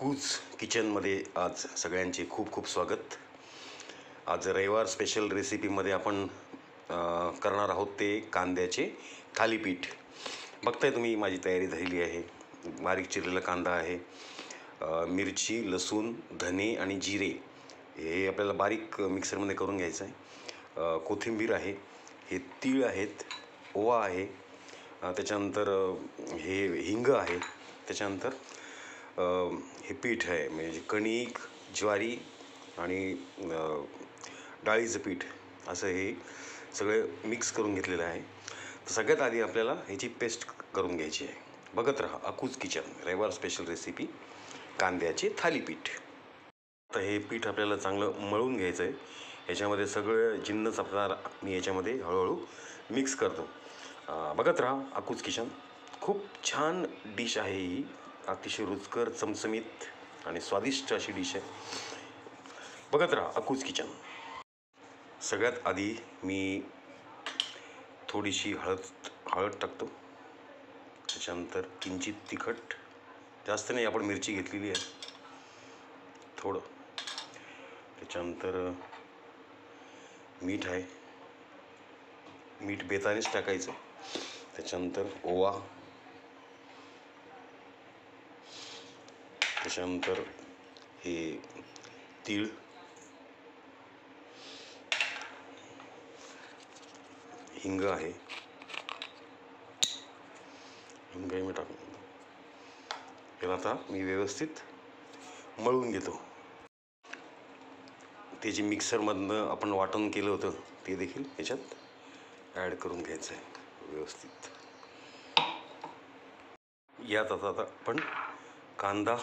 अकूज किचनमध्ये आज सगळ्यांचे खूप खूप स्वागत. आज रविवार स्पेशल रेसिपीमध्ये आपण करणार आहोत ते कांद्याचे थालीपीठ. बघताय तुम्ही माझी तयारी झालेली आहे. बारीक चिरलेला कांदा आहे, मिरची, लसूण, धने आणि जिरे हे आपल्याला बारीक मिक्सरमध्ये करून घ्यायचं आहे. कोथिंबीर आहे, हे तीळ आहेत, ओवा आहे, त्याच्यानंतर हे हिंग आहे, त्याच्यानंतर हे पीठ आहे म्हणजे कणिक, ज्वारी आणि डाळीचं पीठ, असं हे सगळं मिक्स करून घेतलेलं आहे. तर सगळ्यात आधी आपल्याला ह्याची पेस्ट करून घ्यायची आहे. बघत राहा अकूज किचन रविवार स्पेशल रेसिपी कांद्याचे थालीपीठ. तर हे पीठ आपल्याला चांगलं मळून घ्यायचं आहे. याच्यामध्ये सगळं जिन्नस आपल्याला मी याच्यामध्ये हळूहळू मिक्स करतो. बघत राहा अकूज किचन. खूप छान डिश आहे ही, अतिशय रुचकर, चमचमीत आणि स्वादिष्ट अशी डिश आहे. बघत राहा अकूज किचन. सगळ्यात आधी मी थोडीशी हळद टाकतो. त्याच्यानंतर किंचित तिखट, जास्त नाही, आपण मिरची घेतलेली आहे थोडं. त्याच्यानंतर मीठ आहे, मीठ बेतानेच टाकायचं. त्याच्यानंतर ओवा, त्याच्यानंतर हे तीळ, हिंग आहे, हिंगही मी टाकून याला आता मी व्यवस्थित मळून घेतो. ते जे मिक्सरमधनं आपण वाटण केलं होतं ते देखील याच्यात ॲड करून घ्यायचं आहे व्यवस्थित. यात आता आपण कांदा,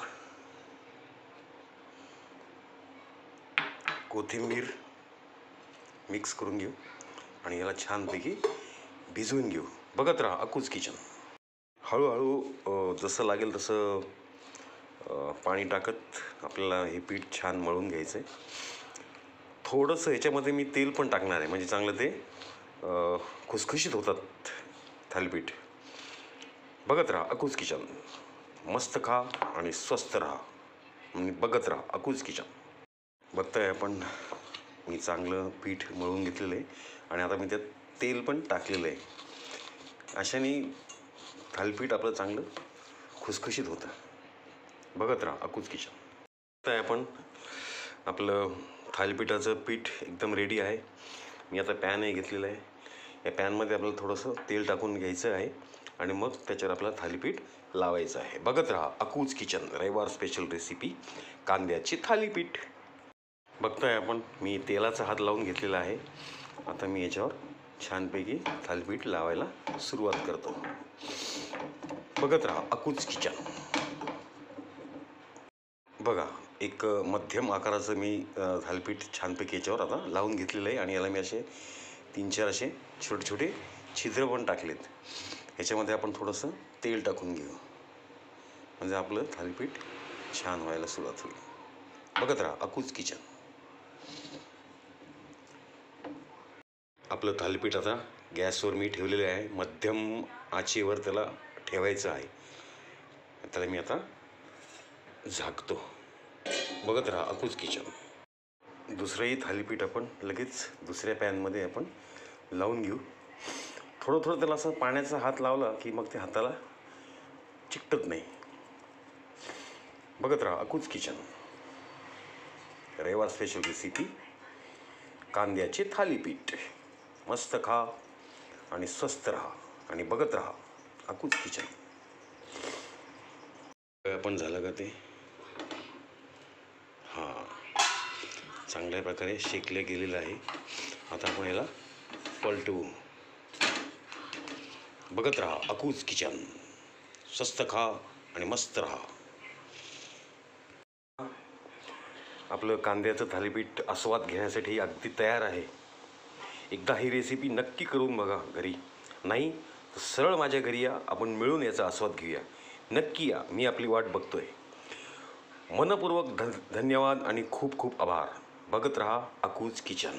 कोथिंबीर मिक्स करून घेऊ आणि याला छानपैकी भिजवून घेऊ. बघत राहा अकूज किचन. हळूहळू जसं लागेल तसं पाणी टाकत आपल्याला हे पीठ छान मळून घ्यायचं आहे. थोडंसं ह्याच्यामध्ये मी तेल पण टाकणार आहे, म्हणजे चांगलं ते खुसखुशीत होतात थालीपीठ. बघत राहा अकूज किचन. मस्त खा आणि स्वस्त राहा. बघत राहा अकूज किचन. बघताय आपण मी चांगलं पीठ मळून घेतलेलं आहे आणि आता मी त्यात तेल पण टाकलेलं आहे. अशाने थालीपीठ आपलं चांगलं खुसखुशीत होतं. बघत राहा अकूज किचन. आता आपण आपलं थालीपीठाचं पीठ एकदम रेडी आहे. मी आता पॅनही घेतलेलं आहे. या पॅनमध्ये आपल्याला थोडंसं तेल टाकून घ्यायचं आहे आणि मग त्याच्यावर आपल्याला थालीपीठ लावायचं आहे. बघत राहा अकूज किचन रविवार स्पेशल रेसिपी कांद्याची थालीपीठ. बघताय आपण मी तेलाचा हात लावून घेतलेला आहे. आता मी याच्यावर छानपैकी थालीपीठ लावायला सुरुवात करतो. बघत राहा अकूज किचन. बघा, एक मध्यम आकाराचं मी थालीपीठ छानपैकी याच्यावर आता लावून घेतलेलं आहे आणि याला मी असे 3-4 असे छोटे छोटे छिद्र पण टाकलेत. ह्याच्यामध्ये आपण थोडंसं तेल टाकून घेऊ, म्हणजे आपलं थालीपीठ छान व्हायला सुरुवात होईल. बघत राहा अकूज किचन. आपलं थालीपीठ आता गॅसवर मी ठेवलेलं आहे. मध्यम आचेवर त्याला ठेवायचं आहे. त्याला मी आता झाकतो. बघत राहा अकूज किचन. दुसरंही थालीपीठ आपण लगेच दुसऱ्या पॅनमध्ये आपण लावून घेऊ. थोडं थोडं त्याला असं पाण्याचा हात लावला की मग ते हाताला चिकटत नाही. बघत राहा अकूज किचन रविवार स्पेशल रेसिपी कांद्याचे थालीपीठ. मस्त खा आणि स्वस्त राहा आणि बघत राहा अकूज किचन. आपण झालं का ते? हां, चांगल्या प्रकारे शेकले गेलेलं आहे. आता आपण याला पलटवू. बघत राहा अकूज किचन. स्वस्त खा आणि मस्त राहा. आपलं कांद्याचं थालीपीठ आस्वाद घेण्यासाठी अगदी तयार आहे. एकदा ही रेसिपी नक्की करून बघा घरी. नाही तर सरळ माझ्या घरी या, आपण मिळून याचा आस्वाद घेऊया. नक्की या, मी आपली वाट बघतोय. मनपूर्वक धन्यवाद आणि खूप खूप आभार. बघत राहा अकूज किचन.